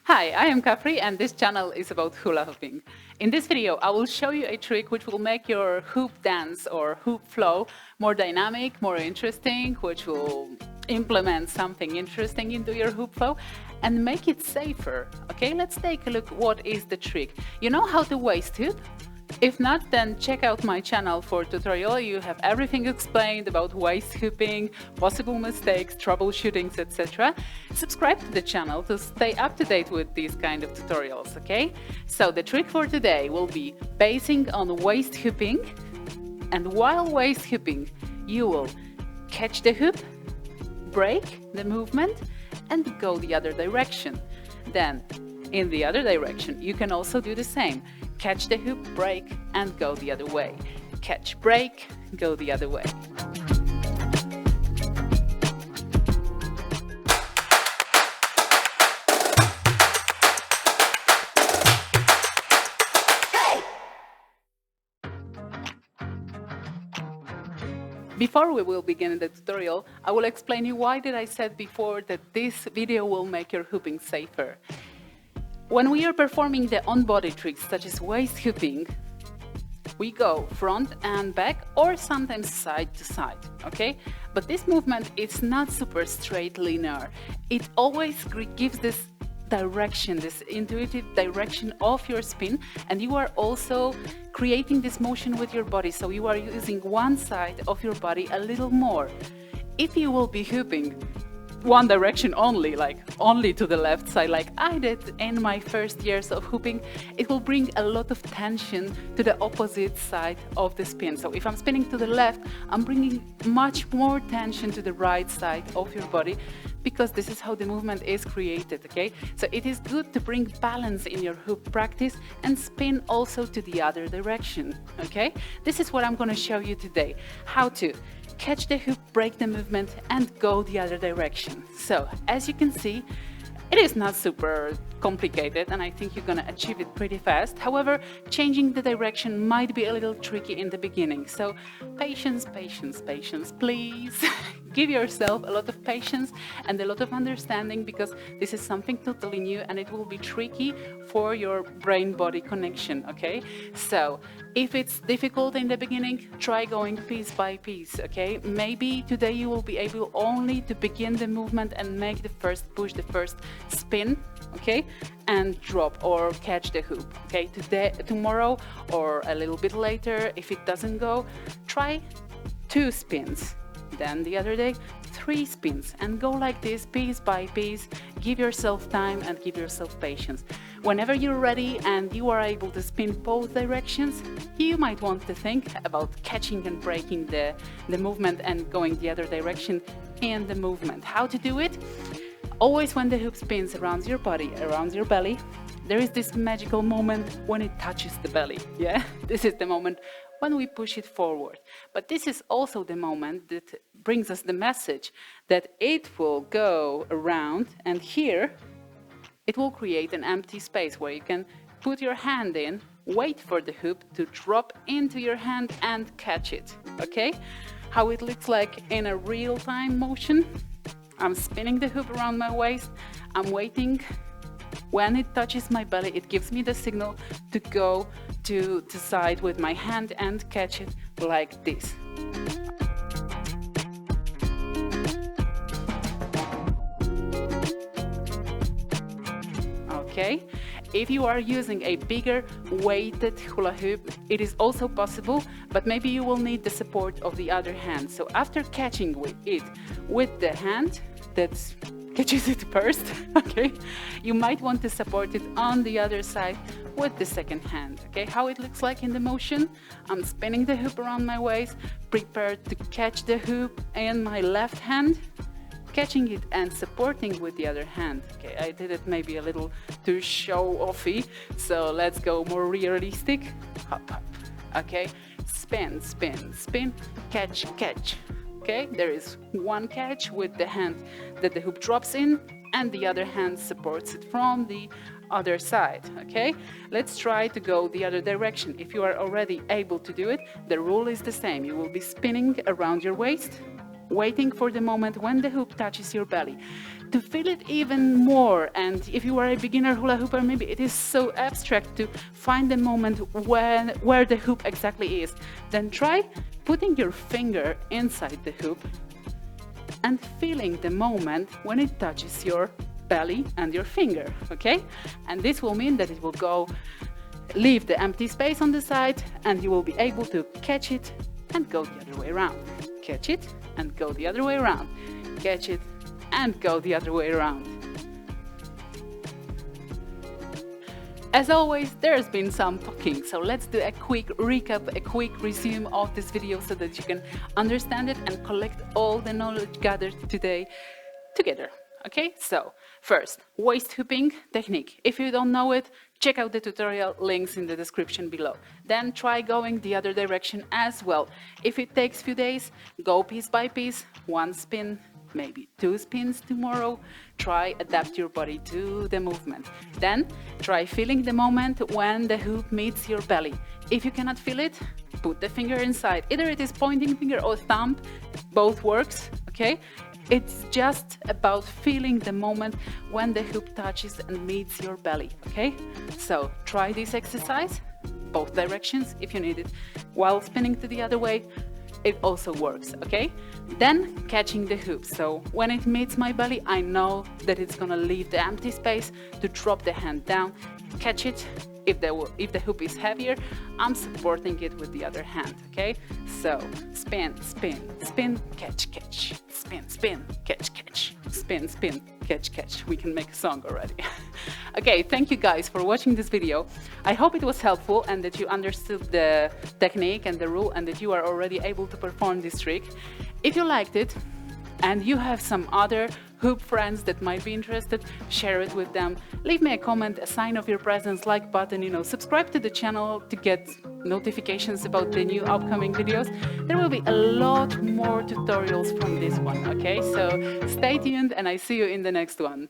Hi, I am Capri and this channel is about hula hooping. In this video, I will show you a trick which will make your hoop dance or hoop flow more dynamic, more interesting, which will implement something interesting into your hoop flow and make it safer. Okay, let's take a look what is the trick. You know how to waist hoop? If not, then check out my channel for tutorial. You have everything explained about waist hooping, possible mistakes, troubleshootings, etc. Subscribe to the channel to stay up to date with these kind of tutorials, okay? So the trick for today will be basing on waist hooping, and while waist hooping, you will catch the hoop, break the movement, and go the other direction. Then, in the other direction, you can also do the same. Catch the hoop, break, and go the other way. Catch, break, go the other way. Before we will begin the tutorial, I will explain you why did I said before that this video will make your hooping safer. When we are performing the on-body tricks such as waist hooping, we go front and back or sometimes side to side, okay? But this movement is not super straight linear. It always gives this direction, this intuitive direction of your spin, and you are also creating this motion with your body, so you are using one side of your body a little more. If you will be hooping one direction only, like only to the left side, like I did in my first years of hooping, it will bring a lot of tension to the opposite side of the spin. So if I'm spinning to the left, I'm bringing much more tension to the right side of your body, because this is how the movement is created, okay? So it is good to bring balance in your hoop practice and spin also to the other direction, okay? This is what I'm going to show you today, how to catch the hoop, break the movement, and go the other direction. So, as you can see, it is not super complicated, and I think you're gonna achieve it pretty fast. However, changing the direction might be a little tricky in the beginning. So, patience, patience, patience, please. Give yourself a lot of patience and a lot of understanding, because this is something totally new and it will be tricky for your brain-body connection, okay? So, if it's difficult in the beginning, try going piece by piece, okay? Maybe today you will be able only to begin the movement and make the first push, the first spin, okay? And drop or catch the hoop, okay? Tomorrow or a little bit later, if it doesn't go, try 2 spins. Then the other day, 3 spins, and go like this piece by piece. Give yourself time and give yourself patience. Whenever you're ready and you are able to spin both directions, you might want to think about catching and breaking the movement and going the other direction in the movement. How to do it? Always when the hoop spins around your body, around your belly, there is this magical moment when it touches the belly, yeah? This is the moment when we push it forward. But this is also the moment that brings us the message that it will go around, and here it will create an empty space where you can put your hand in, wait for the hoop to drop into your hand and catch it, okay? How it looks like in a real-time motion. I'm spinning the hoop around my waist, I'm waiting. When it touches my belly, it gives me the signal to go to the side with my hand and catch it like this. Okay? If you are using a bigger weighted hula hoop, it is also possible, but maybe you will need the support of the other hand. So after catching it with the hand that catches it first, okay, you might want to support it on the other side with the second hand, okay? How it looks like in the motion, I'm spinning the hoop around my waist, prepared to catch the hoop in my left hand, catching it and supporting with the other hand. Okay, I did it maybe a little too show-offy, so let's go more realistic. Hop, hop, okay? Spin, spin, spin, catch, catch. Okay, there is one catch with the hand that the hoop drops in, and the other hand supports it from the other side, okay? Let's try to go the other direction. If you are already able to do it, the rule is the same. You will be spinning around your waist, waiting for the moment when the hoop touches your belly. to feel it even more. And if you are a beginner hula hooper, maybe it is so abstract to find the moment where the hoop exactly is. Then try putting your finger inside the hoop and feeling the moment when it touches your belly and your finger, okay? And this will mean that it will leave the empty space on the side, and you will be able to catch it and go the other way around. Catch it and go the other way around. Catch it and go the other way around. As always, there's been some talking, so let's do a quick recap, a quick resume of this video so that you can understand it and collect all the knowledge gathered today together. Okay, so first, waist hooping technique. If you don't know it, check out the tutorial, links in the description below. Then try going the other direction as well. If it takes a few days, go piece by piece, one spin, maybe 2 spins tomorrow. Try adapt your body to the movement. Then try feeling the moment when the hoop meets your belly. If you cannot feel it, put the finger inside. Either it is pointing finger or thumb, both works, okay? It's just about feeling the moment when the hoop touches and meets your belly, okay? So try this exercise, both directions if you need it, while spinning to the other way. It also works, okay? Then catching the hoop. So when it meets my belly, I know that it's gonna leave the empty space to drop the hand down, catch it. If the hoop is heavier, I'm supporting it with the other hand, okay? So spin, spin, spin, catch, catch, spin, spin, catch, catch, spin, spin, catch, catch. We can make a song already. Okay, thank you guys for watching this video. I hope it was helpful and that you understood the technique and the rule and that you are already able to perform this trick. If you liked it and you have some other hoop friends that might be interested, share it with them. Leave me a comment, a sign of your presence, like button, subscribe to the channel to get notifications about the new upcoming videos. There will be a lot more tutorials from this one, okay? So stay tuned and I see you in the next one.